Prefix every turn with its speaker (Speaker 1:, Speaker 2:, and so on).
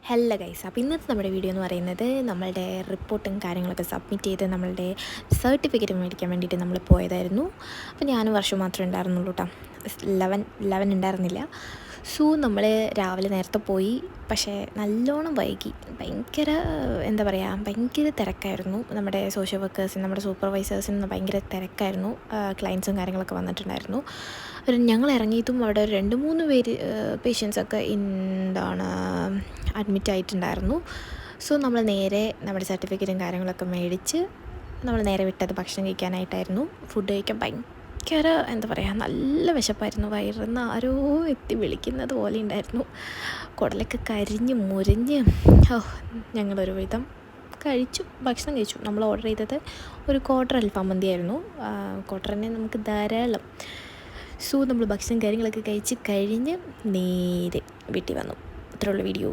Speaker 1: Hello guys, അപ്പോൾ ഇന്നത്തെ നമ്മുടെ വീഡിയോ എന്ന് പറയുന്നത് നമ്മളുടെ റിപ്പോർട്ടും കാര്യങ്ങളൊക്കെ സബ്മിറ്റ് ചെയ്ത് നമ്മളുടെ സർട്ടിഫിക്കറ്റ് മേടിക്കാൻ വേണ്ടിയിട്ട് നമ്മൾ പോയതായിരുന്നു. അപ്പോൾ ഞാനും വർഷം മാത്രമേ ഉണ്ടായിരുന്നുള്ളൂ കേട്ടോ, 11 ഉണ്ടായിരുന്നില്ല. സോ നമ്മൾ രാവിലെ നേരത്തെ പോയി, പക്ഷേ നല്ലോണം വൈകി. ഭയങ്കര തിരക്കായിരുന്നു. നമ്മുടെ സോഷ്യൽ വർക്കേഴ്സിനും നമ്മുടെ സൂപ്പർവൈസേഴ്സിനും ഭയങ്കര തിരക്കായിരുന്നു. ക്ലയൻസും കാര്യങ്ങളൊക്കെ വന്നിട്ടുണ്ടായിരുന്നു. ഞങ്ങൾ ഇറങ്ങിയതും അവിടെ 2-3 പേര് പേഷ്യൻസൊക്കെ അഡ്മിറ്റ് ആയിട്ടുണ്ടായിരുന്നു. സോ നമ്മൾ നേരെ നമ്മുടെ സർട്ടിഫിക്കറ്റും കാര്യങ്ങളൊക്കെ മേടിച്ച് നമ്മൾ നേരെ വിട്ടത് ഭക്ഷണം കഴിക്കാനായിട്ടായിരുന്നു. ഫുഡ് കഴിക്കാൻ ഭയങ്കര നല്ല വിശപ്പായിരുന്നു. വയറുന്ന ആരോ എത്തി വിളിക്കുന്നത് പോലെ ഉണ്ടായിരുന്നു. കുടലൊക്കെ കരിഞ്ഞ് മുരിഞ്ഞ് ഞങ്ങളൊരു വിധം ഭക്ഷണം കഴിച്ചു. നമ്മൾ ഓർഡർ ചെയ്തത് ഒരു ക്വാർട്ടർ അൽഫാം മന്തിയായിരുന്നു. ക്വാർട്ടറിനെ നമുക്ക് ധാരാളം. സോ നമ്മൾ ഭക്ഷണം കാര്യങ്ങളൊക്കെ കഴിച്ച് കഴിഞ്ഞ് നേരെ വീട്ടിൽ വന്നു. ഇത്രയുള്ള വീഡിയോ.